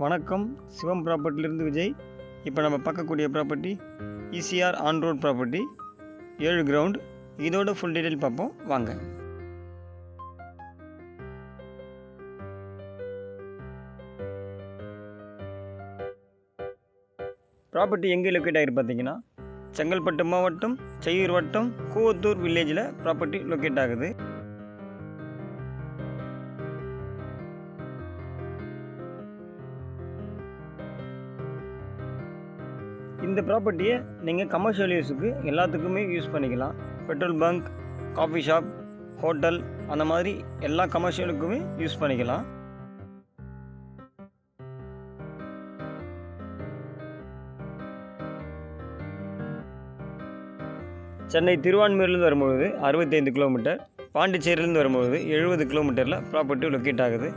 வணக்கம், சிவம் ப்ராப்பர்ட்டிலிருந்து விஜய். இப்போ நம்ம பார்க்கக்கூடிய property ECR on road property, 7 ground. இதோட ஃபுல் டீட்டெயில் பார்ப்போம் வாங்க. ப்ராப்பர்ட்டி எங்கே லொக்கேட் ஆகிருக்கு பார்த்தீங்கன்னா, செங்கல்பட்டு மாவட்டம், செய்யூர் வட்டம், கூவத்தூர் வில்லேஜில் ப்ராப்பர்ட்டி லொக்கேட் ஆகுது. இந்த ப்ராப்பர்ட்டியை நீங்கள் கமர்ஷியல் யூஸுக்கு எல்லாத்துக்குமே யூஸ் பண்ணிக்கலாம். Petrol bunk, coffee shop, hotel, அந்த மாதிரி எல்லா கமர்ஷியலுக்குமே யூஸ் பண்ணிக்கலாம். சென்னை திருவான்மியூர்லேருந்து வரும்பொழுது 65 கிலோமீட்டர், பாண்டிச்சேரியிலேருந்து வரும்பொழுது 70 கிலோமீட்டரில் ப்ராப்பர்ட்டி லொக்கேட் ஆகுது.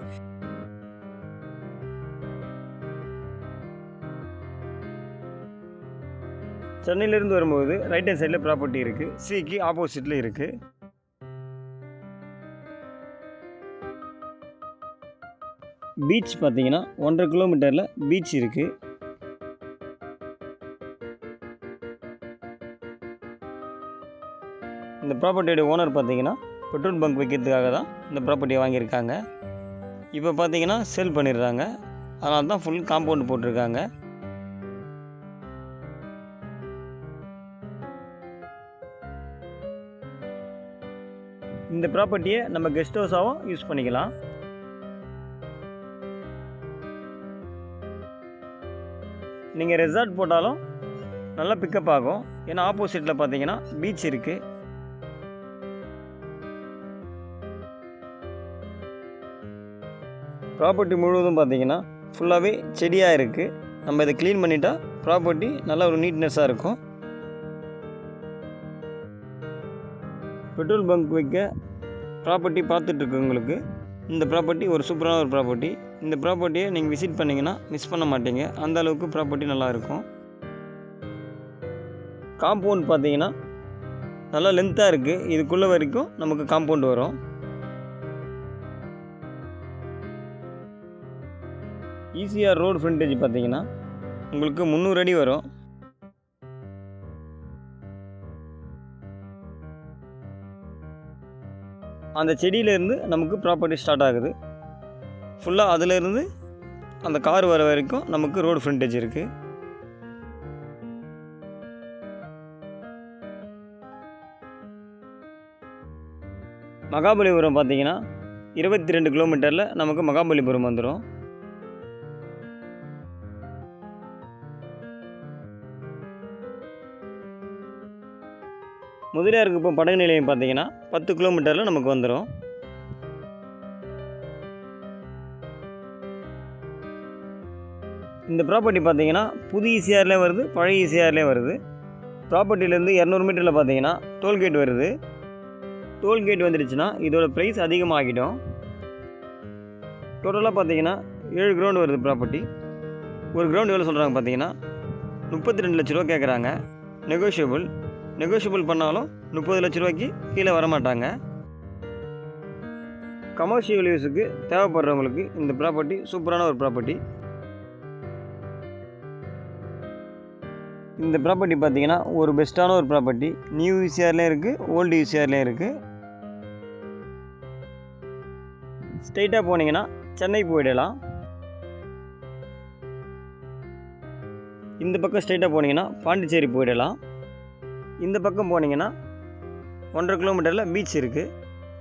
சென்னையிலேருந்து வரும்போது ரைட் ஹேண்ட் சைடில் ப்ராப்பர்ட்டி இருக்குது, சிக்கு ஆப்போசிட்டில் இருக்குது. பீச் பார்த்தீங்கன்னா 1.5 கிலோமீட்டரில் பீச் இருக்குது. இந்த ப்ராப்பர்ட்டியோட ஓனர் பார்த்தீங்கன்னா பெட்ரோல் பங்க் வைக்கிறதுக்காக தான் இந்த ப்ராப்பர்ட்டியை வாங்கியிருக்காங்க. இப்போ பார்த்தீங்கன்னா சேல் பண்ணிடுறாங்க, அதனால தான் ஃபுல் காம்பவுண்ட் போட்டிருக்காங்க. இந்த ப்ராப்பர்ட்டியை நம்ம கெஸ்ட் ஹவுஸாகவும் யூஸ் பண்ணிக்கலாம். நீங்கள் ரெசார்ட் போட்டாலும் நல்லா பிக்கப் ஆகும், ஏன்னா ஆப்போசிட்டில் பார்த்தீங்கன்னா பீச் இருக்குது. ப்ராப்பர்ட்டி முழுவதும் பார்த்தீங்கன்னா ஃபுல்லாகவே செடியாக இருக்குது. நம்ம இதை க்ளீன் பண்ணிட்டா ப்ராப்பர்ட்டி நல்ல ஒரு நீட்னஸாக இருக்கும். பெட்ரோல் பங்க் வைக்க ப்ராப்பர்ட்டி பார்த்துட்ருக்கவங்களுக்கு இந்த ப்ராப்பர்ட்டி ஒரு சூப்பரான ஒரு ப்ராப்பர்ட்டி. இந்த ப்ராப்பர்ட்டியை நீங்கள் விசிட் பண்ணிங்கன்னா மிஸ் பண்ண மாட்டீங்க, அந்த அளவுக்கு ப்ராப்பர்ட்டி நல்லாயிருக்கும். காம்பவுண்ட் பார்த்தீங்கன்னா நல்லா லென்த்தாக இருக்குது, இதுக்குள்ளே வரைக்கும் நமக்கு காம்பவுண்ட் வரும். ECR ரோடு ஃப்ரண்டேஜ் பார்த்தீங்கன்னா உங்களுக்கு 300 அடி வரும். அந்த செடியிலேருந்து நமக்கு ப்ராப்பர்ட்டி ஸ்டார்ட் ஆகுது. ஃபுல்லாக அதிலேருந்து அந்த கார் வர வரைக்கும் நமக்கு ரோடு ஃப்ரண்டேஜ் இருக்குது. மகாபலிபுரம் பார்த்தீங்கன்னா 22 கிலோமீட்டரில் நமக்கு மகாபலிபுரம் வந்துடும். முதலியாருக்கு இப்போ படகு நிலையம் பார்த்தீங்கன்னா 10 கிலோமீட்டரில் நமக்கு வந்துடும். இந்த ப்ராப்பர்ட்டி பார்த்தீங்கன்னா புது ECRலேயே வருது, பழைய ECRலேயே வருது. ப்ராப்பர்ட்டிலேருந்து 200 மீட்டரில் பார்த்தீங்கன்னா டோல்கேட் வருது. டோல்கேட் வந்துடுச்சுன்னா இதோட ப்ரைஸ் அதிகமாகிடும். டோட்டலாக பார்த்தீங்கன்னா 7 கிரவுண்ட் வருது ப்ராப்பர்ட்டி. ஒரு கிரவுண்ட் எவ்வளோ சொல்கிறாங்க பார்த்தீங்கன்னா 32 லட்ச ரூபா கேட்குறாங்க. நெகோஷியபிள் பண்ணாலும் 30 லட்ச ரூபாய்க்கு கீழே வரமாட்டாங்க. கமர்ஷியல் யூஸுக்கு தேவைப்படுறவங்களுக்கு இந்த ப்ராப்பர்ட்டி சூப்பரான ஒரு ப்ராப்பர்ட்டி. இந்த ப்ராப்பர்ட்டி பார்த்தீங்கன்னா ஒரு பெஸ்ட்டான ஒரு ப்ராப்பர்ட்டி. நியூ ECRலேயும் இருக்குது, ஓல்டு ECRலேயும் இருக்குது. ஸ்ட்ரெயிட்டாக போனீங்கன்னா சென்னை போயிடலாம். இந்த பக்கம் ஸ்ட்ரெயிட்டாக போனீங்கன்னா பாண்டிச்சேரி போயிடலாம். இந்த பக்கம் போனீங்கன்னா 1.5 கிலோமீட்டரில் பீச் இருக்குது.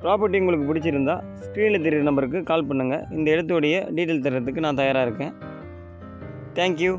ப்ராப்பர்ட்டி உங்களுக்கு பிடிச்சிருந்தா ஸ்க்ரீனில் தெரிகிற நம்பருக்கு கால் பண்ணுங்கள். இந்த இடத்துடைய டீட்டெயில் தர்றதுக்கு நான் தயாராக இருக்கேன். தேங்க்யூ.